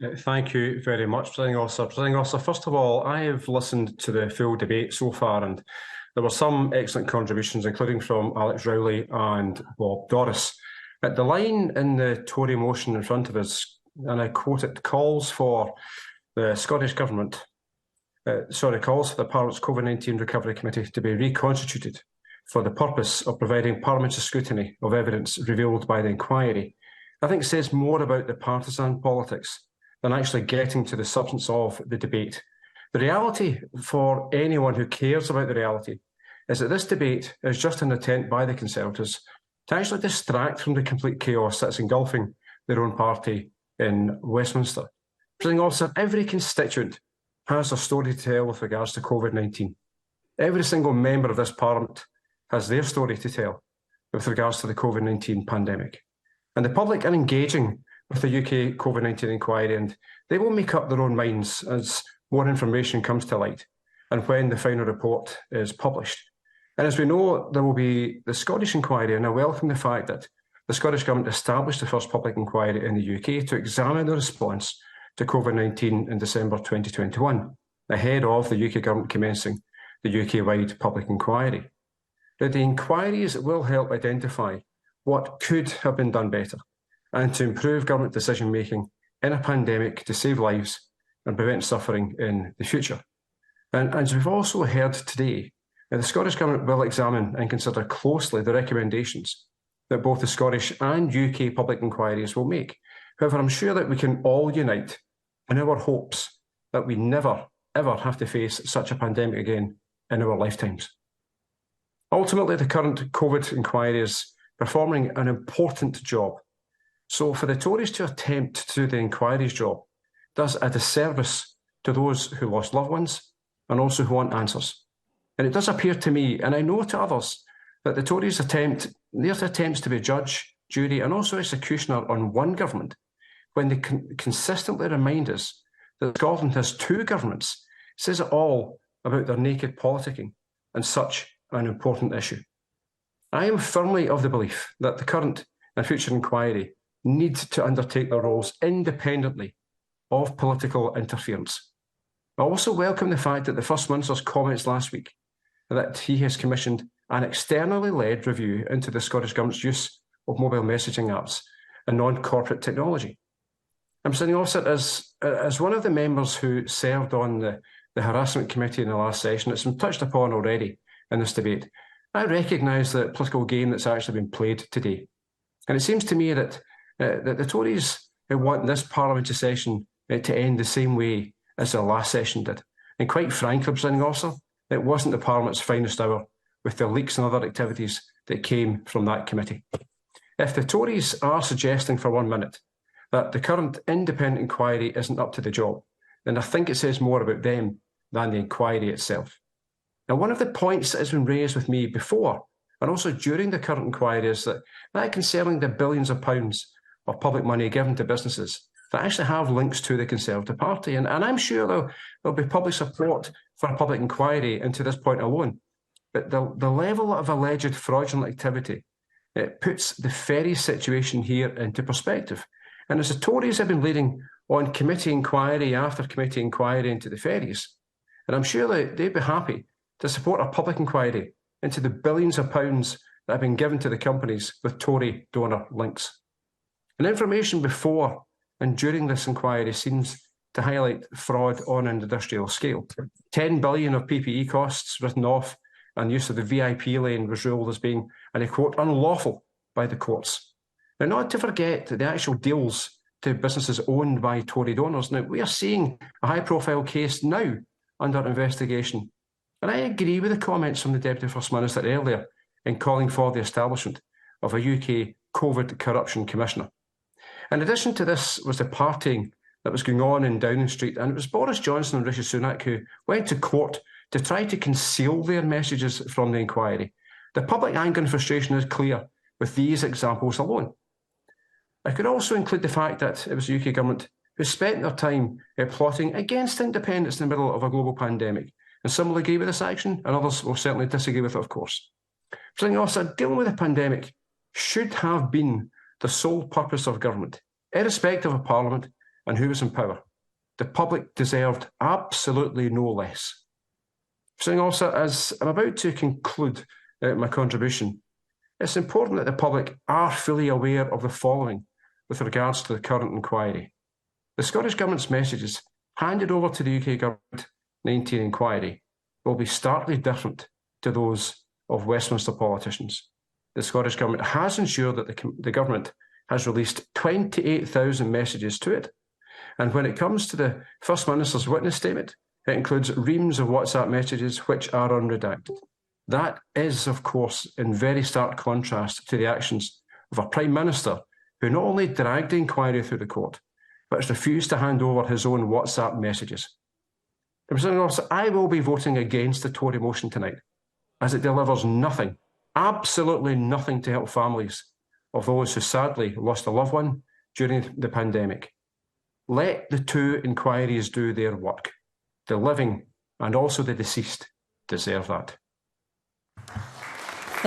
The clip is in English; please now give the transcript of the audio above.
Thank you very much, Presiding Officer. Presiding Officer, first of all, I have listened to the full debate so far, and there were some excellent contributions, including from Alex Rowley and Bob Doris. The line in the Tory motion in front of us, and I quote it, calls for the Scottish Government, calls for the Parliament's COVID-19 Recovery Committee to be reconstituted for the purpose of providing parliamentary scrutiny of evidence revealed by the inquiry. I think says more about the partisan politics than actually getting to the substance of the debate. The reality, for anyone who cares about the reality, is that this debate is just an attempt by the Conservatives to actually distract from the complete chaos that's engulfing their own party in Westminster. Presiding Officer, every constituent has a story to tell with regards to COVID-19. Every single member of this Parliament has their story to tell with regards to the COVID-19 pandemic. And the public are engaging with the UK COVID-19 inquiry, and they will make up their own minds as more information comes to light and when the final report is published. And as we know, there will be the Scottish inquiry, and I welcome the fact that the Scottish Government established the first public inquiry in the UK to examine the response to COVID-19 in December 2021, ahead of the UK Government commencing the UK-wide public inquiry. Now, the inquiries will help identify what could have been done better and to improve government decision-making in a pandemic to save lives and prevent suffering in the future. And as we've also heard today, the Scottish Government will examine and consider closely the recommendations that both the Scottish and UK public inquiries will make. However, I'm sure that we can all unite in our hopes that we never, ever have to face such a pandemic again in our lifetimes. Ultimately, the current COVID inquiry is performing an important job. So for the Tories to attempt to do the inquiry's job does a disservice to those who lost loved ones and also who want answers. And it does appear to me, and I know to others, that the Tories' their attempts to be judge, jury and also executioner on one government, when they consistently remind us that Scotland has two governments, says it all about their naked politicking and such an important issue. I am firmly of the belief that the current and future inquiry need to undertake their roles independently of political interference. I also welcome the fact that the First Minister's comments last week that he has commissioned an externally led review into the Scottish Government's use of mobile messaging apps and non-corporate technology. I'm saying also, as one of the members who served on the harassment committee in the last session, it's been touched upon already in this debate, I recognise the political game that's actually been played today. And it seems to me that the Tories want this parliamentary session to end the same way as the last session did. And quite frankly, Presiding Officer, it wasn't the Parliament's finest hour with the leaks and other activities that came from that committee. If the Tories are suggesting for 1 minute that the current independent inquiry isn't up to the job, then I think it says more about them than the inquiry itself. Now, one of the points that has been raised with me before and also during the current inquiry is that concerning the billions of pounds of public money given to businesses that actually have links to the Conservative Party. And I'm sure there'll be public support for a public inquiry into this point alone. But the level of alleged fraudulent activity, it puts the ferry situation here into perspective. And as the Tories have been leading on committee inquiry after committee inquiry into the ferries, and I'm sure that they'd be happy to support a public inquiry into the billions of pounds that have been given to the companies with Tory donor links. And information before and during this inquiry seems to highlight fraud on an industrial scale. 10 billion of PPE costs written off and use of the VIP lane was ruled as being, and I quote, unlawful by the courts. Now, not to forget the actual deals to businesses owned by Tory donors. Now, we are seeing a high-profile case now under investigation. And I agree with the comments from the Deputy First Minister earlier in calling for the establishment of a UK COVID Corruption Commissioner. In addition to this was the partying that was going on in Downing Street, and it was Boris Johnson and Rishi Sunak who went to court to try to conceal their messages from the inquiry. The public anger and frustration is clear with these examples alone. I could also include the fact that it was the UK government who spent their time plotting against independence in the middle of a global pandemic. And some will agree with this action, and others will certainly disagree with it, of course. Presiding Officer, dealing with the pandemic should have been the sole purpose of government, irrespective of Parliament and who was in power. The public deserved absolutely no less. Presiding Officer, as I'm about to conclude my contribution, it's important that the public are fully aware of the following with regards to the current inquiry. The Scottish Government's messages handed over to the UK Government 19 inquiry will be starkly different to those of Westminster politicians. The Scottish Government has ensured that the Government has released 28,000 messages to it. And when it comes to the First Minister's witness statement, it includes reams of WhatsApp messages which are unredacted. That is, of course, in very stark contrast to the actions of a Prime Minister who not only dragged the inquiry through the court, but has refused to hand over his own WhatsApp messages. Presiding Officer, I will be voting against the Tory motion tonight, as it delivers nothing, absolutely nothing to help families of those who sadly lost a loved one during the pandemic. Let the two inquiries do their work. The living and also the deceased deserve that.